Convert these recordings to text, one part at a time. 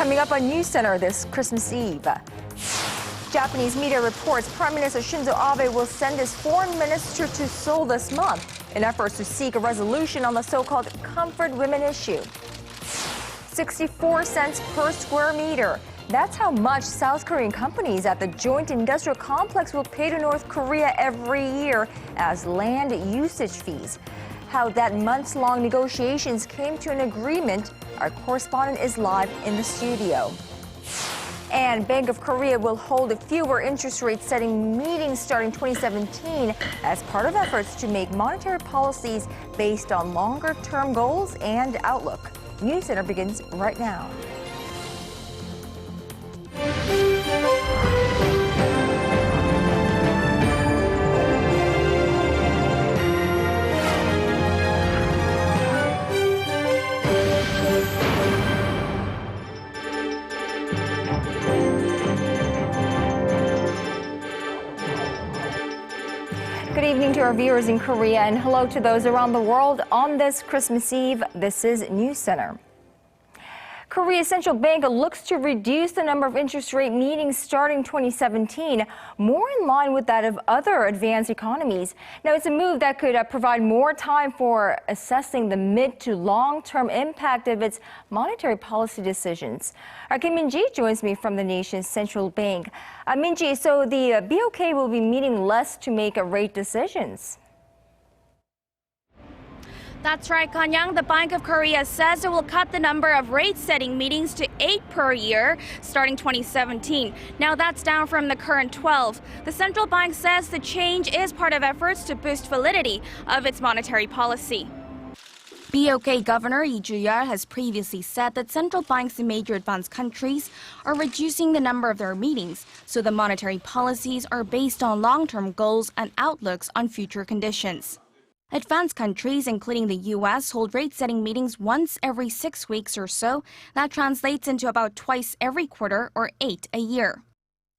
coming up on NewsCenter this Christmas Eve. Japanese media reports Prime Minister Shinzo Abe will send his foreign minister to Seoul this month in efforts to seek a resolution on the so-called comfort women issue. 64 cents per square meter. That's how much South Korean companies at the joint industrial complex will pay to North Korea every year as land usage fees. How that months-long negotiations came to an agreement, our correspondent is live in the studio. And Bank of Korea will hold fewer interest rate setting meetings starting 2017 as part of efforts to make monetary policies based on longer-term goals and outlook. NewsCenter begins right now. Good evening to our viewers in Korea and hello to those around the world on this Christmas Eve. This is NewsCenter. Korea's central bank looks to reduce the number of interest rate meetings starting 2017, more in line with that of other advanced economies. Now, it's a move that could provide more time for assessing the mid to long-term impact of its monetary policy decisions. Our Kim Min-ji joins me from the nation's central bank. Min-ji, so the BOK will be meeting less to make rate decisions. That's right, Kanyang. The Bank of Korea says it will cut the number of rate-setting meetings to 8 per year starting 2017. Now that's down from the current 12. The central bank says the change is part of efforts to boost validity of its monetary policy. BOK Governor Lee Ju-yeol has previously said that central banks in major advanced countries are reducing the number of their meetings, so the monetary policies are based on long-term goals and outlooks on future conditions. Advanced countries, including the U.S., hold rate-setting meetings once every 6 weeks or so. That translates into about twice every quarter, or 8 a year.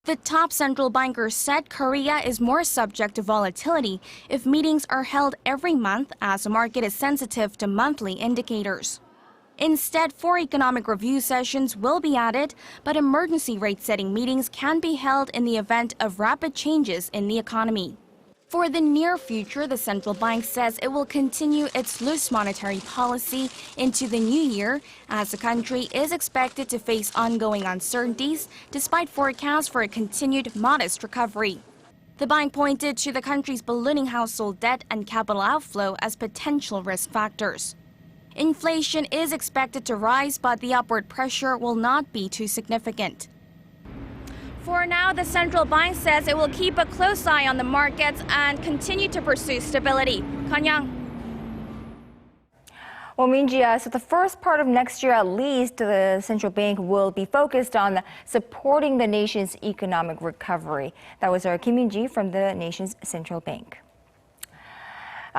The top central banker said Korea is more subject to volatility if meetings are held every month, as the market is sensitive to monthly indicators. Instead, 4 economic review sessions will be added, but emergency rate-setting meetings can be held in the event of rapid changes in the economy. For the near future, the central bank says it will continue its loose monetary policy into the new year, as the country is expected to face ongoing uncertainties despite forecasts for a continued modest recovery. The bank pointed to the country's ballooning household debt and capital outflow as potential risk factors. Inflation is expected to rise, but the upward pressure will not be too significant. For now, the central bank says it will keep a close eye on the markets and continue to pursue stability. Kanyang. Well, Min-ji, so the first part of next year at least, the central bank will be focused on supporting the nation's economic recovery. That was our Kim Min-ji from the nation's central bank.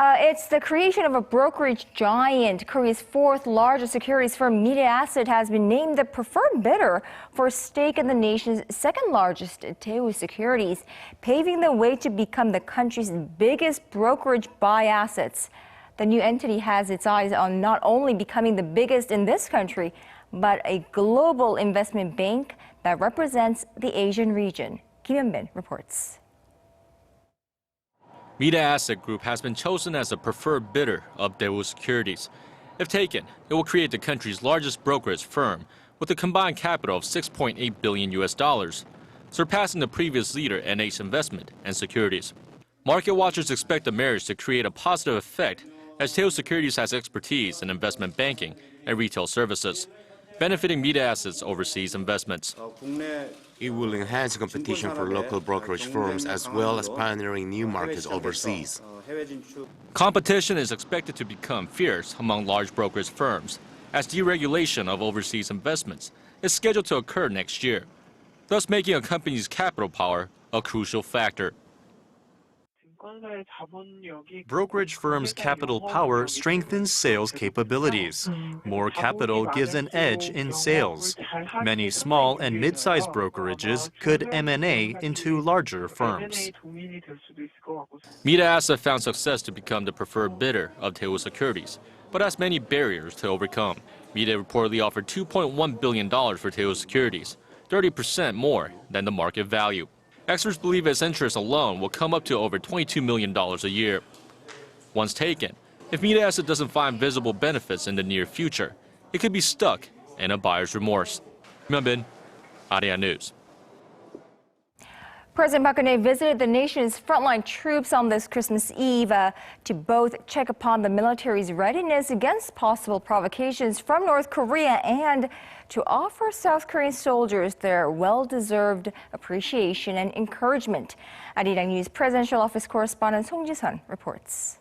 It's the creation of a brokerage giant. Korea's 4th largest securities firm, Mirae Asset, has been named the preferred bidder for a stake in the nation's 2nd largest, Daewoo Securities, paving the way to become the country's biggest brokerage by assets. The new entity has its eyes on not only becoming the biggest in this country, but a global investment bank that represents the Asian region. Kim Hyun-bin reports. Mirae Asset Group has been chosen as the preferred bidder of Daewoo Securities. If taken, it will create the country's largest brokerage firm with a combined capital of $6.8 billion, surpassing the previous leader NH Investment and Securities. Market watchers expect the marriage to create a positive effect as Daewoo Securities has expertise in investment banking and retail services, benefiting Mirae Asset's overseas investments. It will enhance competition for local brokerage firms as well as pioneering new markets overseas. Competition is expected to become fierce among large brokerage firms, as deregulation of overseas investments is scheduled to occur next year, thus making a company's capital power a crucial factor. Brokerage firms' capital power strengthens sales capabilities. More capital gives an edge in sales. Many small and mid-sized brokerages could M&A into larger firms. Mirae Asset found success to become the preferred bidder of Daewoo Securities, but has many barriers to overcome. Mirae reportedly offered $2.1 billion for Daewoo Securities, 30% more than the market value. Experts believe its interest alone will come up to over $22 million a year. Once taken, if Mirae Asset doesn't find visible benefits in the near future, it could be stuck in a buyer's remorse. Bin, Arirang News. President Park Geunhye visited the nation's frontline troops on this Christmas Eve to both check upon the military's readiness against possible provocations from North Korea and to offer South Korean soldiers their well-deserved appreciation and encouragement. Arirang News Presidential Office correspondent Song Ji-sun reports.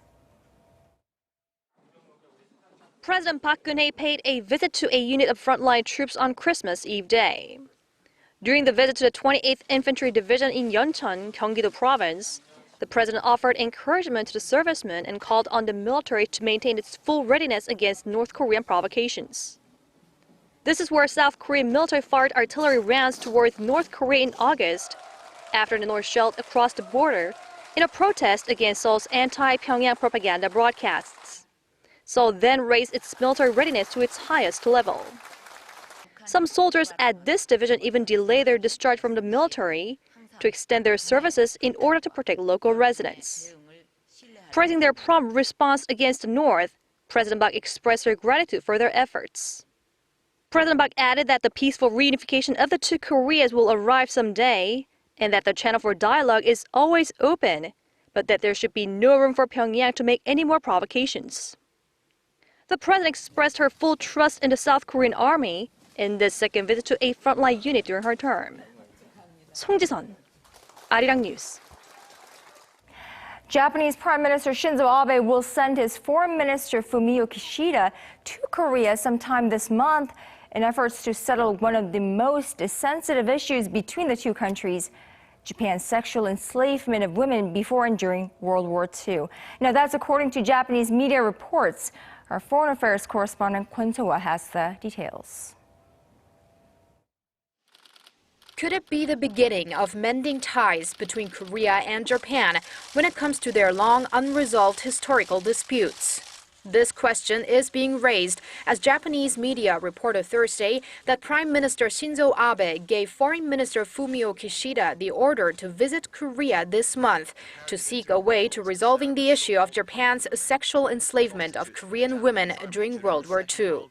President Park Geunhye paid a visit to a unit of frontline troops on Christmas Eve day. During the visit to the 28th Infantry Division in Yeoncheon, Gyeonggi-do Province, the president offered encouragement to the servicemen and called on the military to maintain its full readiness against North Korean provocations. This is where South Korean military fired artillery rounds towards North Korea in August, after the North shelled across the border in a protest against Seoul's anti-Pyongyang propaganda broadcasts. Seoul then raised its military readiness to its highest level. Some soldiers at this division even delayed their discharge from the military to extend their services in order to protect local residents. Praising their prompt response against the North, President Park expressed her gratitude for their efforts. President Park added that the peaceful reunification of the two Koreas will arrive someday and that the channel for dialogue is always open, but that there should be no room for Pyongyang to make any more provocations. The president expressed her full trust in the South Korean army in this second visit to a frontline unit during her term. Song Ji-sun, Arirang News. Japanese Prime Minister Shinzo Abe will send his Foreign Minister Fumio Kishida to Korea sometime this month in efforts to settle one of the most sensitive issues between the two countries, Japan's sexual enslavement of women before and during World War II. Now, that's according to Japanese media reports. Our foreign affairs correspondent Kwon So-hwa has the details. Could it be the beginning of mending ties between Korea and Japan when it comes to their long unresolved historical disputes? This question is being raised as Japanese media reported Thursday that Prime Minister Shinzo Abe gave Foreign Minister Fumio Kishida the order to visit Korea this month to seek a way to resolving the issue of Japan's sexual enslavement of Korean women during World War II.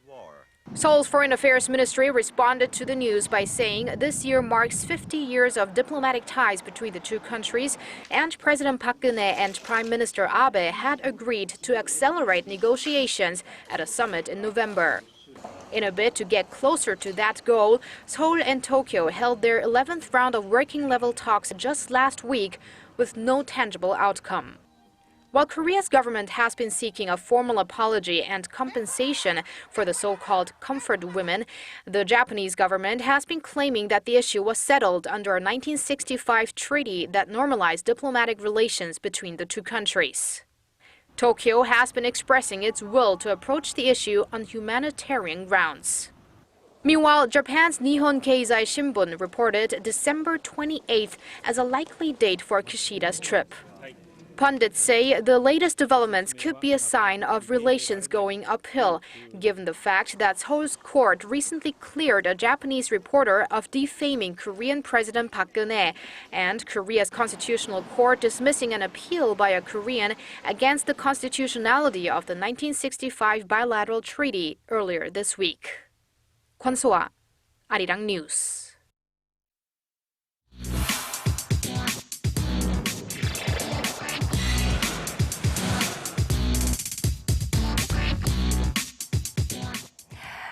Seoul's Foreign Affairs Ministry responded to the news by saying this year marks 50 years of diplomatic ties between the two countries, and President Park Geun-hye and Prime Minister Abe had agreed to accelerate negotiations at a summit in November. In a bid to get closer to that goal, Seoul and Tokyo held their 11th round of working-level talks just last week with no tangible outcome. While Korea's government has been seeking a formal apology and compensation for the so-called comfort women, the Japanese government has been claiming that the issue was settled under a 1965 treaty that normalized diplomatic relations between the two countries. Tokyo has been expressing its will to approach the issue on humanitarian grounds. Meanwhile, Japan's Nihon Keizai Shimbun reported December 28th as a likely date for Kishida's trip. Pundits say the latest developments could be a sign of relations going uphill, given the fact that Seoul's court recently cleared a Japanese reporter of defaming Korean President Park Geun-hye, and Korea's constitutional court dismissing an appeal by a Korean against the constitutionality of the 1965 bilateral treaty earlier this week. Kwon So-hwa, Arirang News.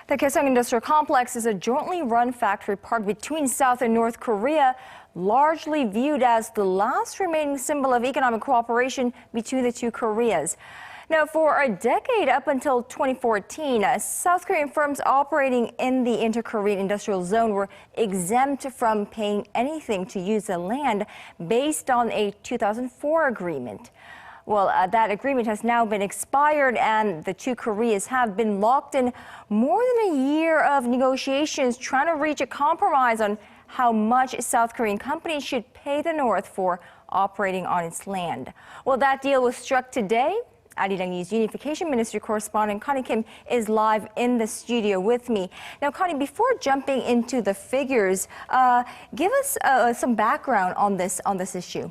The Kaesong Industrial Complex is a jointly run factory park between South and North Korea, largely viewed as the last remaining symbol of economic cooperation between the two Koreas. Now, for a decade up until 2014, South Korean firms operating in the Inter-Korean Industrial Zone were exempt from paying anything to use the land based on a 2004 agreement. Well, that agreement has now been expired, and the two Koreas have been locked in more than a year of negotiations trying to reach a compromise on how much South Korean companies should pay the North for operating on its land. Well, that deal was struck today, Arirang News Unification Ministry correspondent Connie Kim is live in the studio with me. Now, Connie, before jumping into the figures, give us some background on this issue.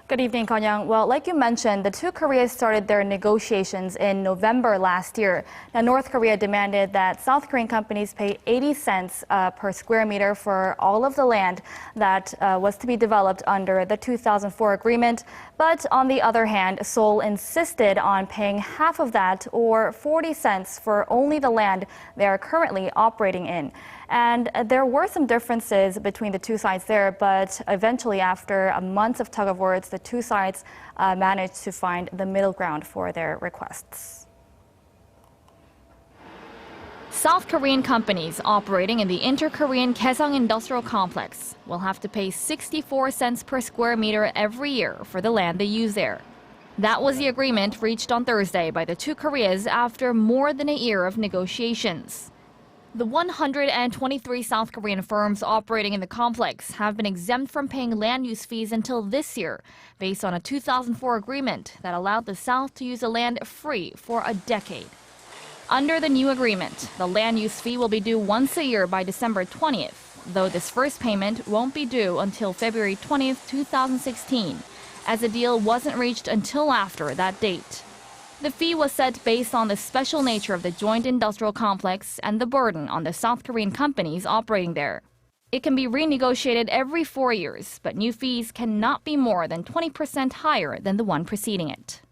Good evening, Kanyang. Well, like you mentioned, the two Koreas started their negotiations in November last year. Now, North Korea demanded that South Korean companies pay 80 cents per square meter for all of the land that was to be developed under the 2004 agreement. But on the other hand, Seoul insisted on paying half of that, or 40 cents, for only the land they are currently operating in. And there were some differences between the two sides there, but eventually, after months of tug of wars, the two sides managed to find the middle ground for their requests. South Korean companies operating in the inter-Korean Kaesong Industrial Complex will have to pay 64 cents per square meter every year for the land they use there. That was the agreement reached on Thursday by the two Koreas after more than a year of negotiations. The 123 South Korean firms operating in the complex have been exempt from paying land use fees until this year, based on a 2004 agreement that allowed the South to use the land free for a decade. Under the new agreement, the land use fee will be due once a year by December 20th, though this first payment won't be due until February 20th, 2016, as the deal wasn't reached until after that date. The fee was set based on the special nature of the joint industrial complex and the burden on the South Korean companies operating there. It can be renegotiated every 4 years, but new fees cannot be more than 20% higher than the one preceding it.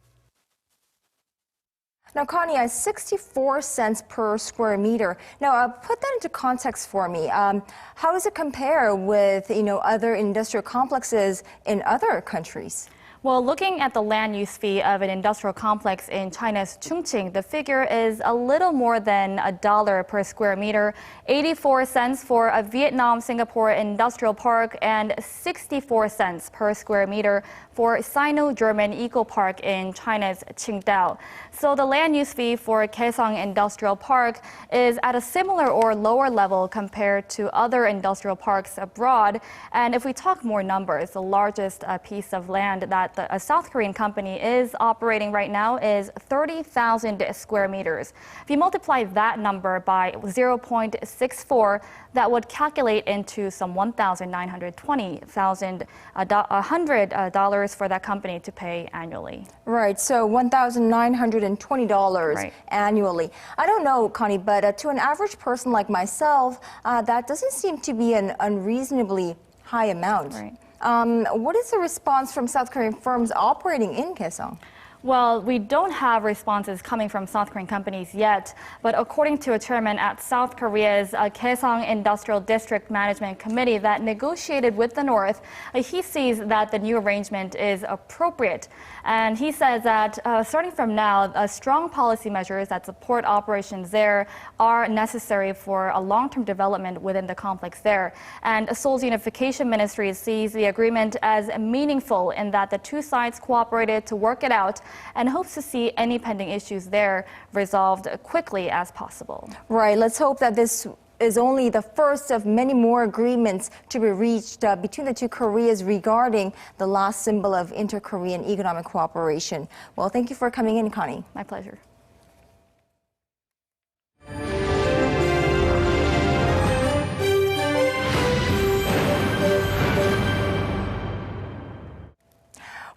Now, Connie, 64 cents per square meter. Now, put that into context for me. How does it compare with, other industrial complexes in other countries? Well, looking at the land use fee of an industrial complex in China's Chongqing, the figure is a little more than $1 per square meter, 84 cents for a Vietnam-Singapore industrial park, and 64 cents per square meter for Sino-German Eco Park in China's Qingdao. So the land use fee for Kaesong Industrial Park is at a similar or lower level compared to other industrial parks abroad. And if we talk more numbers, the largest piece of land that a South Korean company is operating right now is 30,000 square meters. If you multiply that number by 0.64, that would calculate into some $1,920,100 for that company to pay annually. Right, so $1,920 annually. I don't know, Connie, but to an average person like myself, that doesn't seem to be an unreasonably high amount. Right. What is the response from South Korean firms operating in Kaesong? Well, we don't have responses coming from South Korean companies yet, but according to a chairman at South Korea's Kaesong Industrial District Management Committee that negotiated with the North, he sees that the new arrangement is appropriate. And he says that starting from now, strong policy measures that support operations there are necessary for a long-term development within the complex there. And Seoul's Unification Ministry sees the agreement as meaningful in that the two sides cooperated to work it out and hopes to see any pending issues there resolved quickly as possible. Right. Let's hope that this is only the first of many more agreements to be reached between the two Koreas regarding the last symbol of inter-Korean economic cooperation. Well, thank you for coming in, Connie. My pleasure.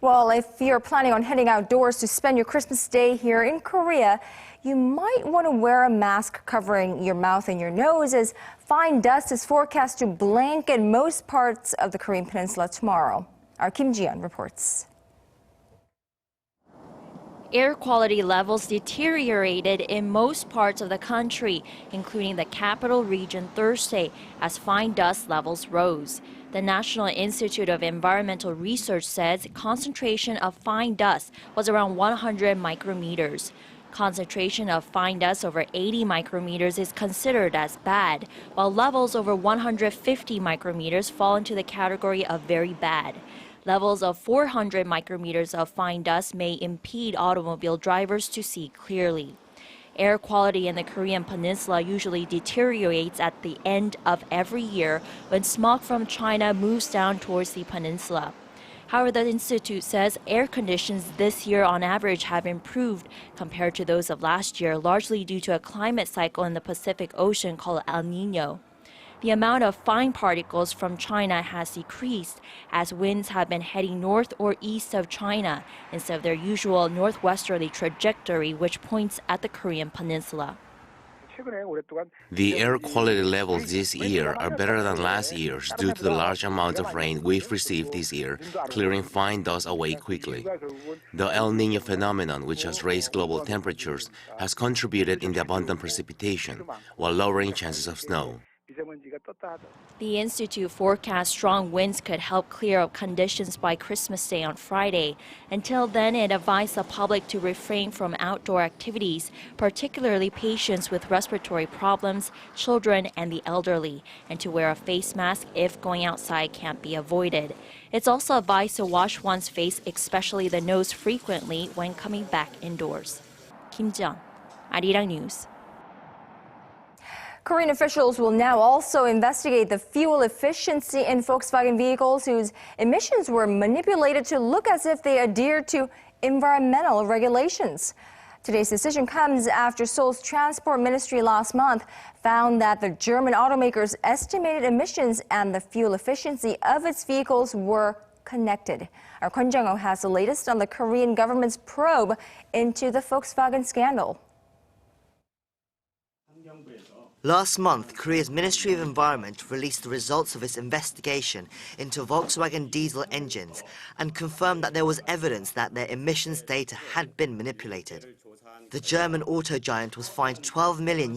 Well, if you're planning on heading outdoors to spend your Christmas day here in Korea, you might want to wear a mask covering your mouth and your nose, as fine dust is forecast to blanket most parts of the Korean peninsula tomorrow. Our Kim Ji-yeon reports. Air quality levels deteriorated in most parts of the country, including the capital region Thursday, as fine dust levels rose. The National Institute of Environmental Research says concentration of fine dust was around 100 micrometers. Concentration of fine dust over 80 micrometers is considered as bad, while levels over 150 micrometers fall into the category of very bad. Levels of 400 micrometers of fine dust may impede automobile drivers to see clearly. Air quality in the Korean peninsula usually deteriorates at the end of every year when smog from China moves down towards the peninsula. However, the institute says air conditions this year on average have improved compared to those of last year, largely due to a climate cycle in the Pacific Ocean called El Niño. The amount of fine particles from China has decreased as winds have been heading north or east of China instead of their usual northwesterly trajectory, which points at the Korean peninsula. The air quality levels this year are better than last year's due to the large amount of rain we've received this year, clearing fine dust away quickly. The El Niño phenomenon, which has raised global temperatures, has contributed in the abundant precipitation, while lowering chances of snow. The institute forecasts strong winds could help clear up conditions by Christmas Day on Friday. Until then, it advised the public to refrain from outdoor activities, particularly patients with respiratory problems, children, and the elderly, and to wear a face mask if going outside can't be avoided. It's also advised to wash one's face, especially the nose, frequently when coming back indoors. Kim Jeong, Arirang News. Korean officials will now also investigate the fuel efficiency in Volkswagen vehicles whose emissions were manipulated to look as if they adhere to environmental regulations. Today's decision comes after Seoul's Transport Ministry last month found that the German automaker's estimated emissions and the fuel efficiency of its vehicles were connected. Our Kwon Jung-ho has the latest on the Korean government's probe into the Volkswagen scandal. Last month, Korea's Ministry of Environment released the results of its investigation into Volkswagen diesel engines and confirmed that there was evidence that their emissions data had been manipulated. The German auto giant was fined $12 million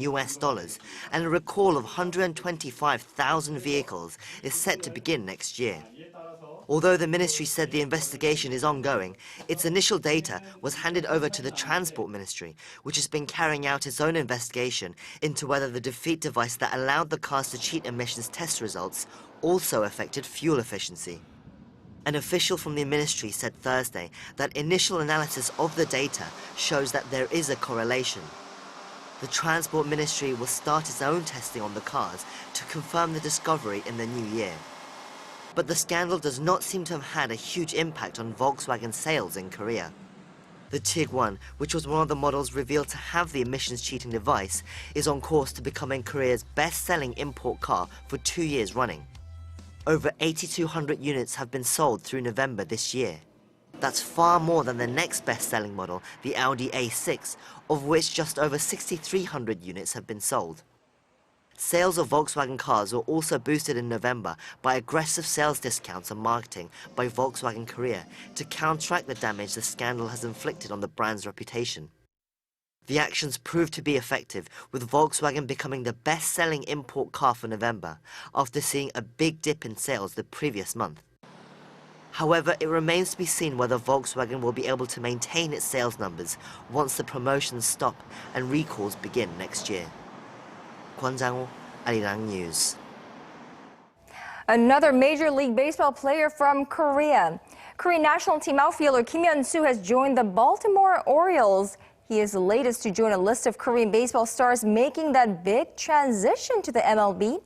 and a recall of 125,000 vehicles is set to begin next year. Although the ministry said the investigation is ongoing, its initial data was handed over to the Transport Ministry, which has been carrying out its own investigation into whether the defeat device that allowed the cars to cheat emissions test results also affected fuel efficiency. An official from the ministry said Thursday that initial analysis of the data shows that there is a correlation. The Transport Ministry will start its own testing on the cars to confirm the discovery in the new year. But the scandal does not seem to have had a huge impact on Volkswagen sales in Korea. The Tiguan, which was one of the models revealed to have the emissions cheating device, is on course to becoming Korea's best-selling import car for 2 years running. Over 8,200 units have been sold through November this year. That's far more than the next best-selling model, the Audi A6, of which just over 6,300 units have been sold. Sales of Volkswagen cars were also boosted in November by aggressive sales discounts and marketing by Volkswagen Korea to counteract the damage the scandal has inflicted on the brand's reputation. The actions proved to be effective, with Volkswagen becoming the best-selling import car for November, after seeing a big dip in sales the previous month. However, it remains to be seen whether Volkswagen will be able to maintain its sales numbers once the promotions stop and recalls begin next year. Kwon Jung-ho, Arirang News. Another Major League Baseball player from Korea. Korean national team outfielder Kim Hyun-soo has joined the Baltimore Orioles. He is the latest to join a list of Korean baseball stars making that big transition to the MLB.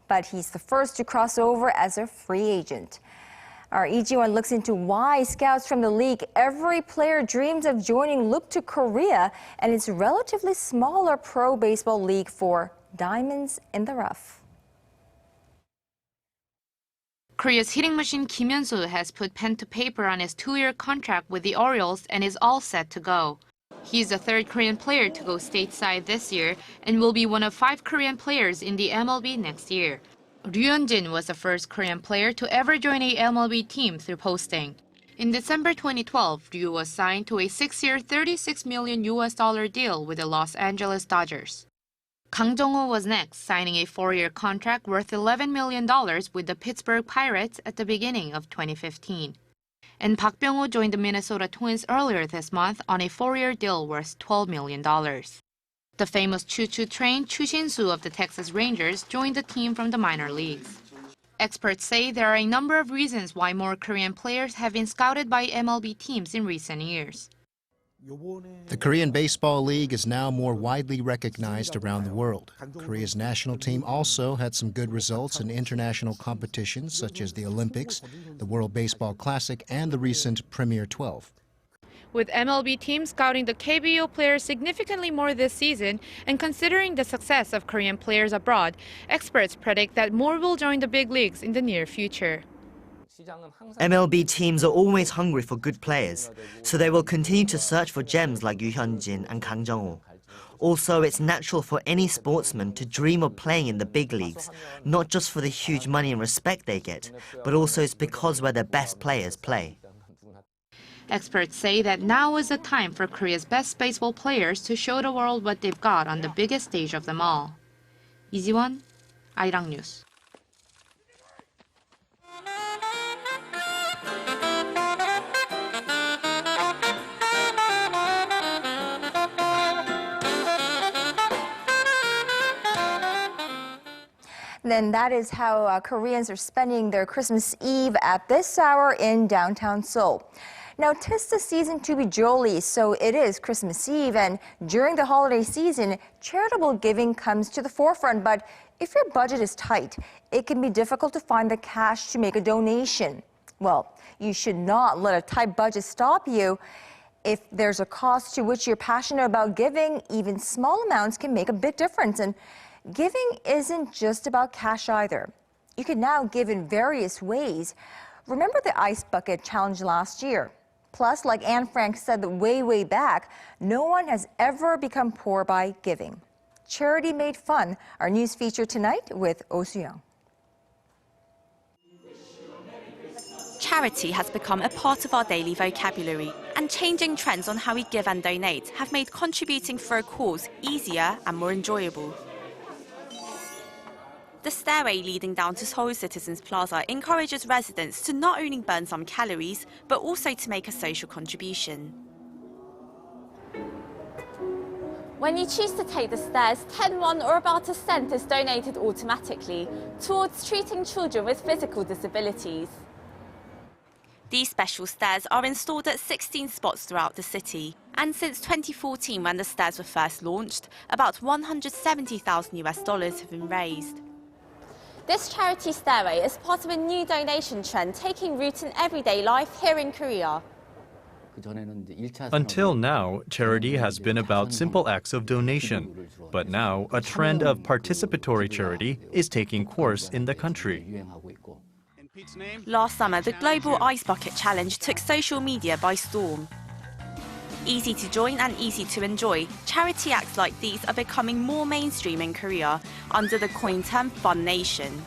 But he's the first to cross over as a free agent. Our Lee Ji-won looks into why scouts from the league every player dreams of joining look to Korea and its relatively smaller pro baseball league for diamonds in the rough. Korea's hitting machine Kim Hyun-soo has put pen to paper on his 2-year contract with the Orioles and is all set to go. He's the third Korean player to go stateside this year and will be one of 5 Korean players in the MLB next year. Ryu Hyun-jin was the first Korean player to ever join a MLB team through posting. In December 2012, Ryu was signed to a 6-year, $36 million deal with the Los Angeles Dodgers. Kang Jong-ho was next, signing a 4-year contract worth $11 million with the Pittsburgh Pirates at the beginning of 2015. And Park Byung-ho joined the Minnesota Twins earlier this month on a 4-year deal worth $12 million. The famous choo-choo train Chu Shin-soo of the Texas Rangers joined the team from the minor leagues. Experts say there are a number of reasons why more Korean players have been scouted by MLB teams in recent years. The Korean Baseball League is now more widely recognized around the world. Korea's national team also had some good results in international competitions such as the Olympics, the World Baseball Classic, and the recent Premier 12. With MLB teams scouting the KBO players significantly more this season and considering the success of Korean players abroad, experts predict that more will join the big leagues in the near future. MLB teams are always hungry for good players, so they will continue to search for gems like Geunhye and Kang Jung-woo. Also, it's natural for any sportsman to dream of playing in the big leagues, not just for the huge money and respect they get, but also it's because where their best players play. Experts say that now is the time for Korea's best baseball players to show the world what they've got on the biggest stage of them all. 이지원, Arirang News. Then that is how Koreans are spending their Christmas Eve at this hour in downtown Seoul. Now, 'tis the season to be jolly, so it is Christmas Eve, and during the holiday season, charitable giving comes to the forefront. But if your budget is tight, it can be difficult to find the cash to make a donation. Well, you should not let a tight budget stop you. If there's a cause to which you're passionate about giving, even small amounts can make a big difference. And giving isn't just about cash either. You can now give in various ways. Remember the ice bucket challenge last year? Plus, like Anne Frank said way back, no one has ever become poor by giving. Charity made fun. Our news feature tonight with Oh Soo-young. Charity has become a part of our daily vocabulary, and changing trends on how we give and donate have made contributing for a cause easier and more enjoyable. The stairway leading down to Seoul Citizens Plaza encourages residents to not only burn some calories, but also to make a social contribution. When you choose to take the stairs, 10 won or about a cent is donated automatically towards treating children with physical disabilities. These special stairs are installed at 16 spots throughout the city. And since 2014, when the stairs were first launched, about $170,000 have been raised. This charity stairway is part of a new donation trend taking root in everyday life here in Korea. Until now, charity has been about simple acts of donation. But now, a trend of participatory charity is taking course in the country. Last summer, the Global Ice Bucket Challenge took social media by storm. Easy to join and easy to enjoy, charity acts like these are becoming more mainstream in Korea under the coined term Fun Nation.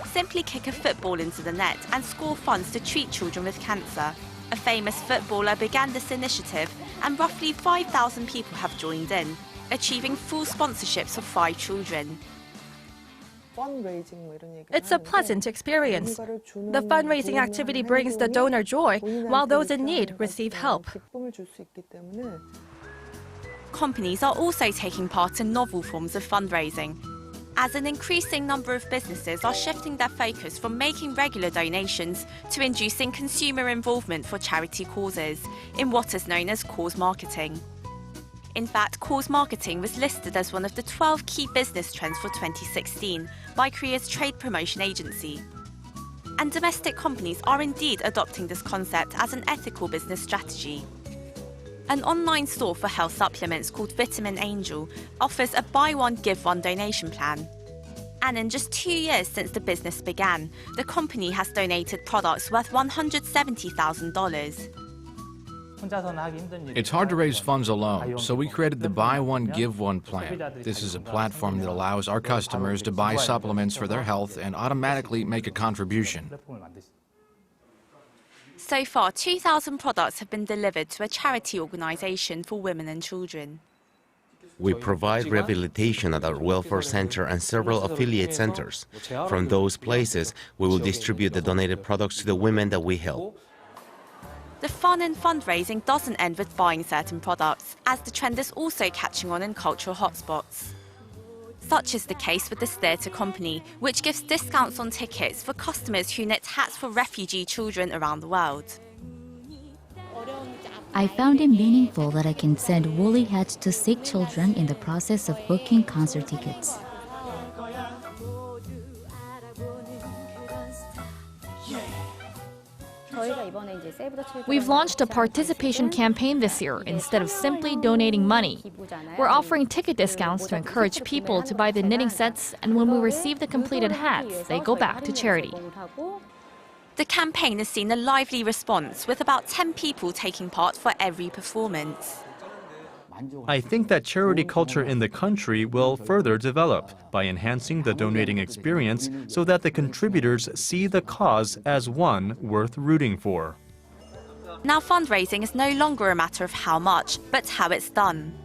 Simply kick a football into the net and score funds to treat children with cancer. A famous footballer began this initiative, and roughly 5,000 people have joined in, achieving full sponsorships for 5 children. It's a pleasant experience. The fundraising activity brings the donor joy, while those in need receive help. Companies are also taking part in novel forms of fundraising, as an increasing number of businesses are shifting their focus from making regular donations to inducing consumer involvement for charity causes in what is known as cause marketing. In fact, cause marketing was listed as one of the 12 key business trends for 2016 by Korea's trade promotion agency. And domestic companies are indeed adopting this concept as an ethical business strategy. An online store for health supplements called Vitamin Angel offers a buy one, give one donation plan. And in just 2 years since the business began, the company has donated products worth $170,000. It's hard to raise funds alone, so we created the Buy One, Give One plan. This is a platform that allows our customers to buy supplements for their health and automatically make a contribution. So far, 2,000 products have been delivered to a charity organization for women and children. We provide rehabilitation at our welfare center and several affiliate centers. From those places, we will distribute the donated products to the women that we help. The fun in fundraising doesn't end with buying certain products, as the trend is also catching on in cultural hotspots. Such is the case with this theatre company, which gives discounts on tickets for customers who knit hats for refugee children around the world. I found it meaningful that I can send woolly hats to sick children in the process of booking concert tickets. We've launched a participation campaign this year instead of simply donating money. We're offering ticket discounts to encourage people to buy the knitting sets, and when we receive the completed hats, they go back to charity. The campaign has seen a lively response, with about 10 people taking part for every performance. I think that charity culture in the country will further develop by enhancing the donating experience so that the contributors see the cause as one worth rooting for. Now fundraising is no longer a matter of how much, but how it's done.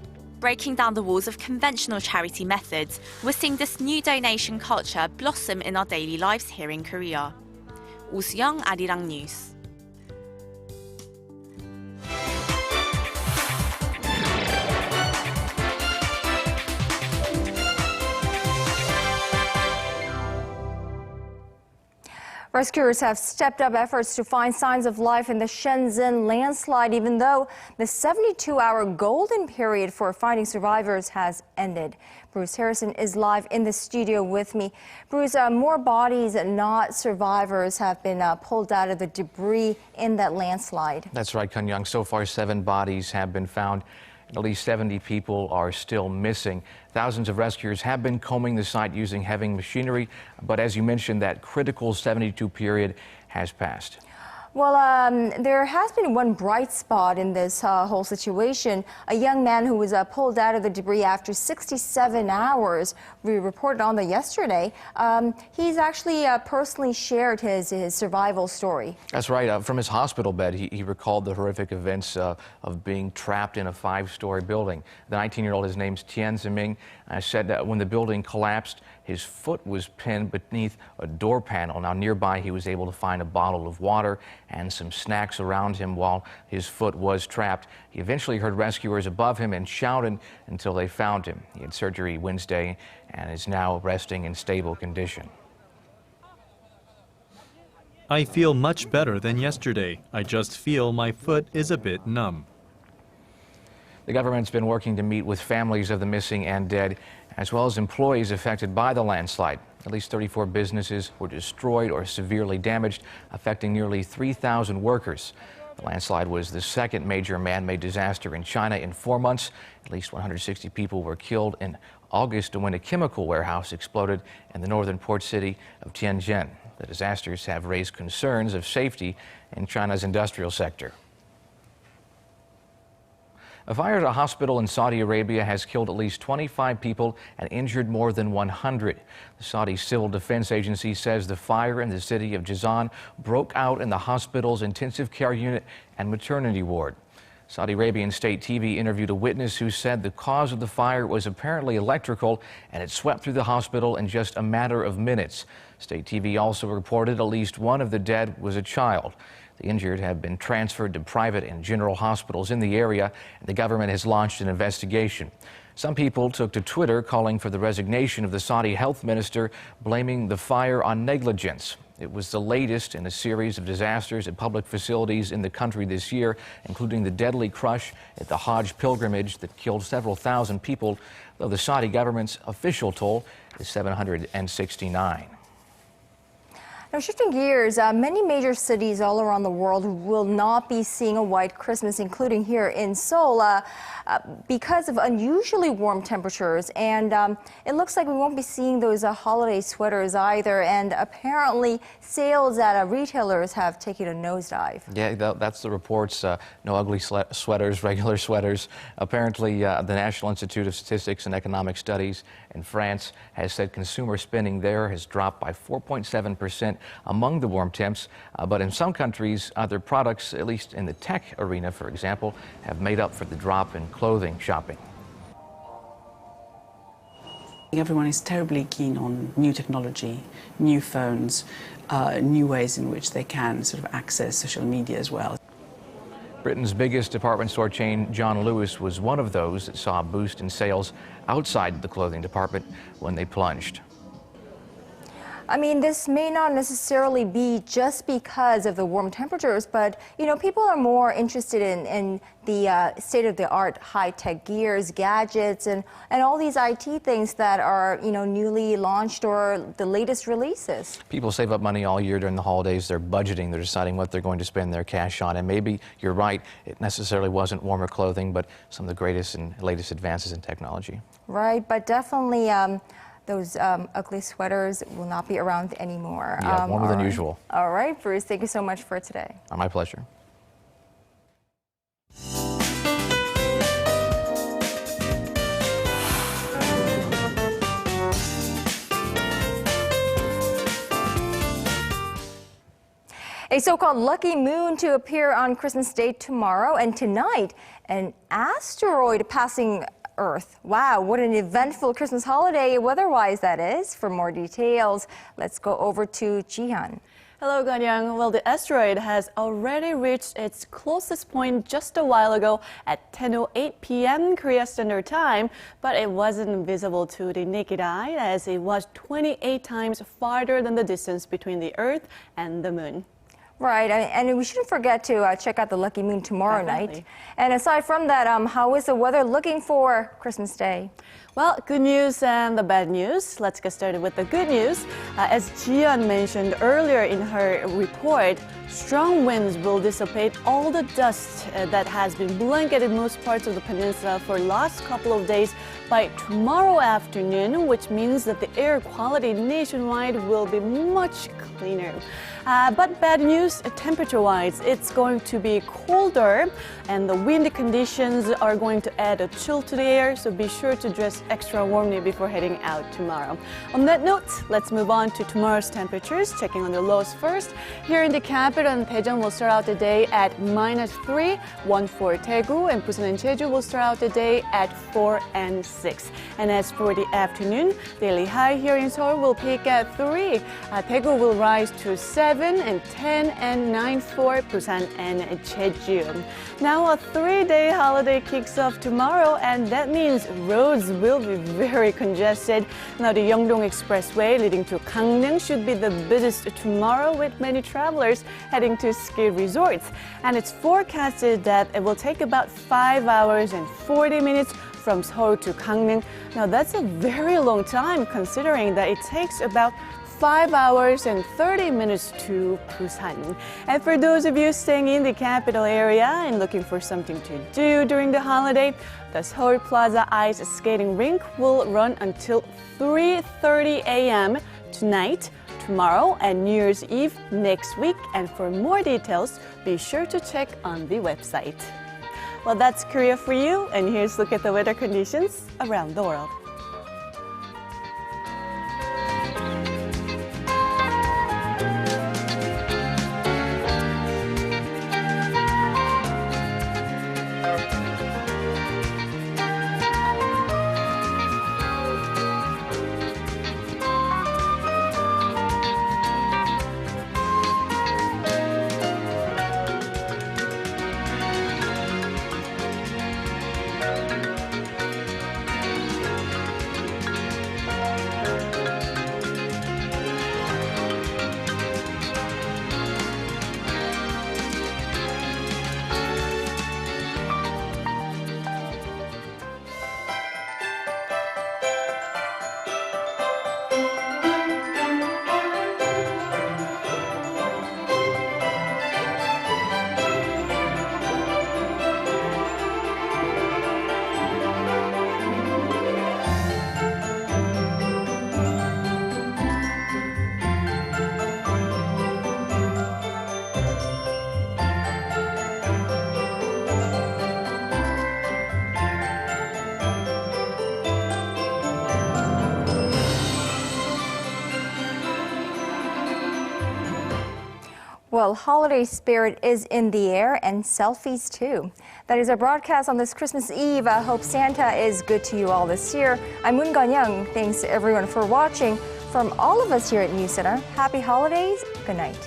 Breaking down the walls of conventional charity methods, we're seeing this new donation culture blossom in our daily lives here in Korea. Oh Soo-young, Arirang News. Rescuers have stepped up efforts to find signs of life in the Shenzhen landslide, even though the 72-hour golden period for finding survivors has ended. Bruce Harrison is live in the studio with me. Bruce, more bodies, not survivors, have been pulled out of the debris in that landslide. That's right, Keun-young. So far, 7 bodies have been found. At least 70 people are still missing. Thousands of rescuers have been combing the site using heavy machinery, but as you mentioned, that critical 72 period has passed. Well, there has been one bright spot in this whole situation. A young man who was pulled out of the debris after 67 hours. We reported on that yesterday. He's actually personally shared his survival story. That's right. From his hospital bed, he recalled the horrific events of being trapped in a 5-story building. The 19-year-old, his name's Tian Ziming, said that when the building collapsed, his foot was pinned beneath a door panel. Now, nearby, he was able to find a bottle of water and some snacks around him while his foot was trapped. He eventually heard rescuers above him and shouted until they found him. He had surgery Wednesday and is now resting in stable condition. I feel much better than yesterday. I just feel my foot is a bit numb. The government's been working to meet with families of the missing and dead, as well as employees affected by the landslide. At least 34 businesses were destroyed or severely damaged, affecting nearly 3,000 workers. The landslide was the second major man-made disaster in China in 4 months. At least 160 people were killed in August when a chemical warehouse exploded in the northern port city of Tianjin. The disasters have raised concerns of safety in China's industrial sector. A fire at a hospital in Saudi Arabia has killed at least 25 people and injured more than 100. The Saudi Civil Defense Agency says the fire in the city of Jazan broke out in the hospital's intensive care unit and maternity ward. Saudi Arabian state TV interviewed a witness who said the cause of the fire was apparently electrical and it swept through the hospital in just a matter of minutes. State TV also reported at least one of the dead was a child. The injured have been transferred to private and general hospitals in the area, and the government has launched an investigation. Some people took to Twitter calling for the resignation of the Saudi health minister, blaming the fire on negligence. It was the latest in a series of disasters at public facilities in the country this year, including the deadly crush at the Hajj pilgrimage that killed several thousand people, though the Saudi government's official toll is 769. Now, shifting gears, many major cities all around the world will not be seeing a white Christmas, including here in Seoul, because of unusually warm temperatures. And it looks like we won't be seeing those holiday sweaters either. And apparently, sales at retailers have taken a nosedive. Yeah, that's the reports. No ugly sweaters, regular sweaters. Apparently, the National Institute of Statistics and Economic Studies in France has said consumer spending there has dropped by 4.7% among the warm temps. But in some countries, other products, at least in the tech arena, for example, have made up for the drop in clothing shopping. Everyone is terribly keen on new technology, new phones, new ways in which they can sort of access social media as well. Britain's biggest department store chain, John Lewis, was one of those that saw a boost in sales outside the clothing department when they plunged. I mean, this may not necessarily be just because of the warm temperatures, but, people are more interested in the state-of-the-art high-tech gears, gadgets, and all these IT things that are, newly launched or the latest releases. People save up money all year during the holidays. They're budgeting. They're deciding what they're going to spend their cash on. And maybe you're right. It necessarily wasn't warmer clothing, but some of the greatest and latest advances in technology. Right, but definitely those ugly sweaters will not be around anymore. Yeah, warmer than usual. All right, Bruce, thank you so much for today. My pleasure. A so-called lucky moon to appear on Christmas Day tomorrow, and tonight, an asteroid passing Earth. Wow, what an eventful Christmas holiday weather-wise that is. For more details, let's go over to Jihan. Hello, Geunhye. Well, the asteroid has already reached its closest point just a while ago at 10:08 p.m. Korea Standard Time, but it wasn't visible to the naked eye as it was 28 times farther than the distance between the Earth and the Moon. Right, and we shouldn't forget to check out the lucky moon tomorrow Definitely. night. And aside from that, how is the weather looking for Christmas Day? Well, good news and the bad news. Let's get started with the good news. As Jian mentioned earlier in her report, strong winds will dissipate all the dust that has been blanketed most parts of the peninsula for the last couple of days by tomorrow afternoon, which means that the air quality nationwide will be much cleaner. But bad news, temperature-wise, it's going to be colder and the windy conditions are going to add a chill to the air, so be sure to dress extra warmly before heading out tomorrow. On that note, let's move on to tomorrow's temperatures, checking on the lows first. Here in the capital and Daejeon will start out the day at -3, 1 for Daegu, and Busan and Jeju will start out the day at 4 and 6. And as for the afternoon, daily high here in Seoul will peak at 3. Daegu will rise to 7 and 10 and 9 for Busan and Jeju. Now a 3-day holiday kicks off tomorrow, and that means roads will be very congested. Now the Yeongdong Expressway leading to Gangneung should be the busiest tomorrow, with many travelers heading to ski resorts. And it's forecasted that it will take about 5 hours and 40 minutes from Seoul to Gangneung. Now that's a very long time, considering that it takes about 5 hours and 30 minutes to Busan. And for those of you staying in the capital area and looking for something to do during the holiday, the Seoul Plaza Ice Skating Rink will run until 3:30 a.m. tonight, tomorrow, and New Year's Eve next week. And for more details, be sure to check on the website. Well, that's Korea for you, and here's a look at the weather conditions around the world. Well, holiday spirit is in the air, and selfies too. That is our broadcast on this Christmas Eve. I hope Santa is good to you all this year. I'm Moon Geunhye. Thanks to everyone for watching. From all of us here at NewsCenter, happy holidays. Good night.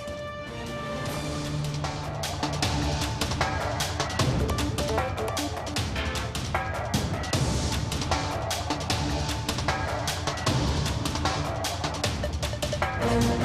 Arirang.